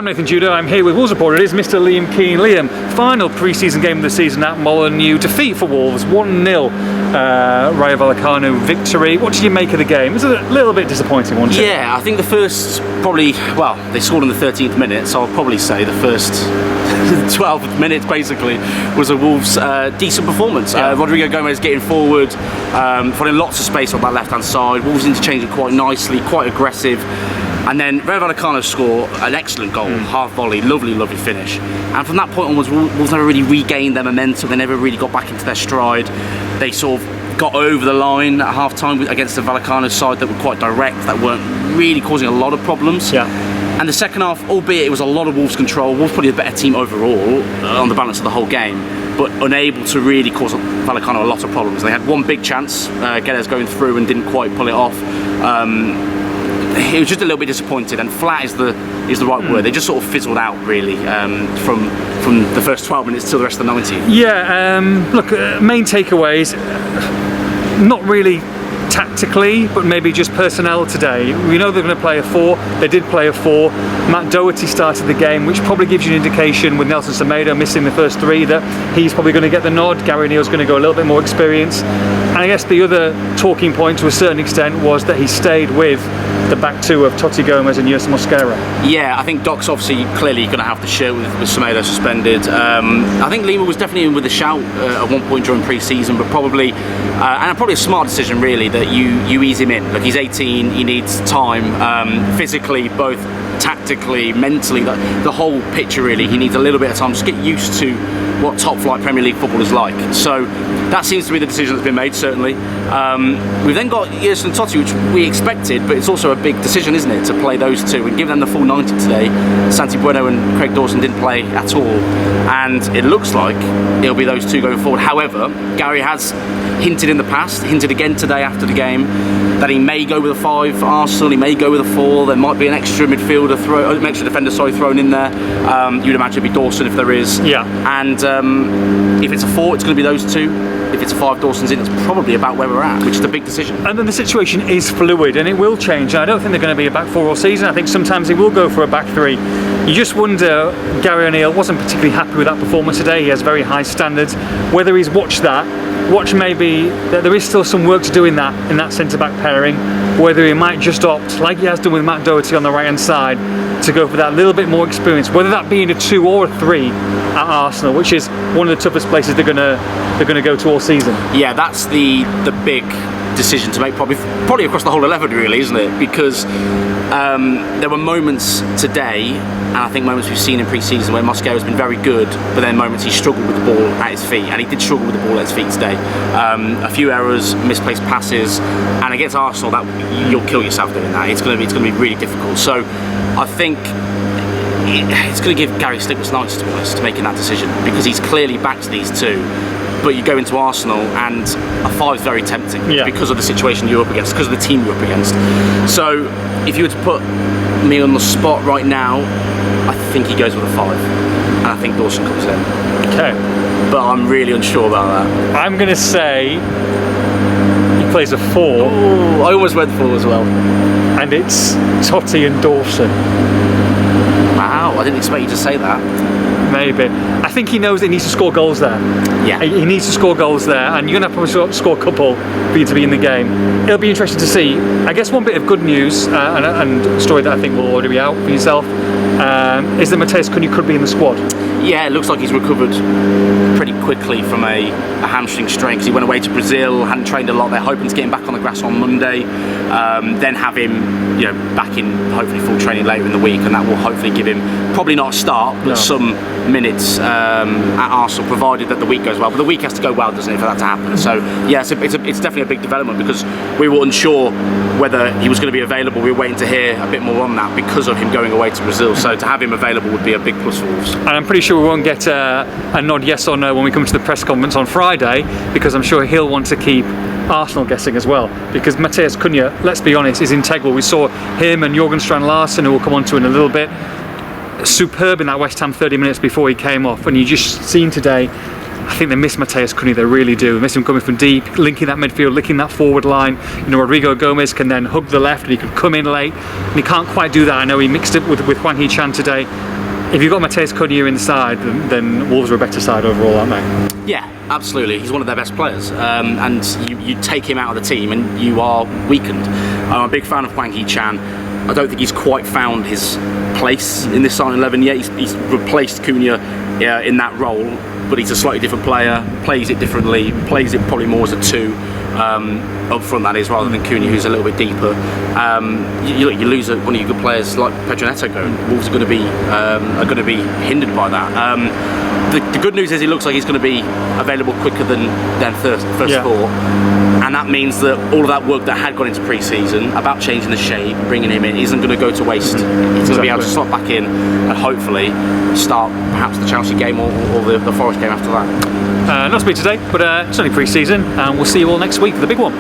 Nathan Judah. I'm here with Wolves reporter. It is Mr. Liam Keane. Liam, final pre-season game of the season at Molineux. Defeat for Wolves, 1-0 Rayo Vallecano victory. What did you make of the game? It was a little bit disappointing, wasn't it? Yeah, I think the first they scored in the 13th minute, so I'll probably say the first 12 minutes basically was a Wolves decent performance. Yeah. Rodrigo Gomez getting forward, finding lots of space on that left-hand side. Wolves interchanging quite nicely, quite aggressive. And then Rayo Vallecano score an excellent goal, half volley, lovely finish. And from that point onwards, Wolves never really regained their momentum. They never really got back into their stride. They sort of got over the line at half-time against the Vallecano side that were quite direct, that weren't really causing a lot of problems. Yeah. And the second half, albeit it was a lot of Wolves' control, Wolves probably the better team overall on the balance of the whole game, but unable to really cause Vallecano a lot of problems. They had one big chance, Guedes going through and didn't quite pull it off. It was just a little bit disappointed, and flat is the right word. They just sort of fizzled out really from the first 12 minutes till the rest of the 90. Yeah, look, main takeaways, not really tactically, but maybe just personnel today. We know they're going to play a 4. They did play a 4. Matt Doherty started the game, which probably gives you an indication, with Nelson Semedo missing the first 3, that he's probably going to get the nod. Gary O'Neill's going to go a little bit more experience. And I guess the other talking point to a certain extent was that he stayed with the back 2 of Totti Gomez and Yus Mosquera. Yeah, I think Doc's obviously clearly going to have the shirt with Semedo suspended. I think Lima was definitely in with a shout at one point during pre-season, but probably a smart decision really, that you ease him in. Look, he's 18, he needs time, physically, both tactically, mentally, the whole picture really. He needs a little bit of time to get used to what top flight Premier League football is like. So that seems to be the decision that's been made, certainly. We've then got Yus and Totti, which we expected, but it's also a big decision, isn't it, to play those two and give them the full 90 today. Santi Bueno and Craig Dawson didn't play at all, and it looks like it'll be those two going forward. However, Gary has hinted in the past, hinted again today after the game, that he may go with a 5 for Arsenal, he may go with a 4. There might be an extra defender thrown in there. You'd imagine it'd be Dawson if there is. Yeah. And if it's a 4, it's going to be those two. If it's a 5, Dawson's in. It's probably about where we're at, which is the big decision. And then the situation is fluid, and it will change. I don't think they're going to be a back 4 all season. I think sometimes he will go for a back 3. You just wonder, Gary O'Neill wasn't particularly happy with that performance today. He has very high standards. Whether he's watched maybe that there is still some work to do in that centre-back pairing, whether he might just opt, like he has done with Matt Doherty on the right-hand side, to go for that little bit more experience, whether that be in a 2 or a 3 at Arsenal, which is one of the toughest places they're going to go to all season. Yeah, that's the big decision to make, probably across the whole 11 really, isn't it? Because there were moments today, and I think moments we've seen in pre-season, where Mosquera has been very good, but then moments he struggled with the ball at his feet, and he did struggle with the ball at his feet today. A few errors, misplaced passes, and against Arsenal, that you'll kill yourself doing that. It's going to be really difficult. So I think it's going to give Gary sleepless nights, to be honest, making that decision, because he's clearly backed these two. But you go into Arsenal and a 5 is very tempting, because of the situation you're up against, because of the team you're up against. So if you were to put me on the spot right now, I think he goes with a 5, and I think Dawson comes in. Okay. But I'm really unsure about that. I'm going to say he plays a 4. Ooh, I almost went 4 as well. And it's Totti and Dawson. Wow, I didn't expect you to say that. Maybe. I think he knows that he needs to score goals there. Yeah. He needs to score goals there, and you're going to have to score a couple for you to be in the game. It'll be interesting to see. I guess one bit of good news, and a story that I think will already be out for yourself, is that Matheus Cunha could be in the squad. Yeah, it looks like he's recovered pretty quickly from a hamstring strain, because he went away to Brazil, hadn't trained a lot. They're hoping to get him back on the grass on Monday, then have him back in hopefully full training later in the week, and that will hopefully give him probably not a start, but some minutes at Arsenal, provided that the week goes well. But the week has to go well, doesn't it, for that to happen? So yeah, it's definitely a big development, because we were unsure whether he was going to be available. We were waiting to hear a bit more on that because of him going away to Brazil. So to have him available would be a big plus for us. And I'm pretty sure we won't get a nod yes or no when we come to the press conference on Friday, because I'm sure he'll want to keep Arsenal guessing as well, because Matheus Cunha, let's be honest, is integral. We saw him and Jorgen Strand-Larsen, who we'll come on to in a little bit, superb in that West Ham 30 minutes before he came off. And you just seen today, I think they miss Matheus Cunha, they really do. They miss him coming from deep, linking that midfield, linking that forward line. Rodrigo Gomez can then hug the left, and he can come in late, and he can't quite do that. I know he mixed it with Hwang Hee-chan today, if you've got Mateus Cunha in the side, then Wolves are a better side overall, aren't they? Yeah, absolutely. He's one of their best players, and you take him out of the team and you are weakened. I'm a big fan of Hwang Hee-chan. I don't think he's quite found his place in this starting 11 yet. He's replaced Cunha in that role, but he's a slightly different player, plays it differently, plays it probably more as a 2 up front, that is, rather than Cunha, who's a little bit deeper. You lose one of your good players like Pedro Neto going. Wolves are going to be hindered by that. The good news is it looks like he's going to be available quicker than first four, and that means that all of that work that had gone into pre-season about changing the shape, bringing him in, isn't going to go to waste. He's going to be able to slot back in and hopefully start perhaps the Chelsea game or the Forest game after that. Not to be today, but it's only pre-season, and we'll see you all next week for the big one.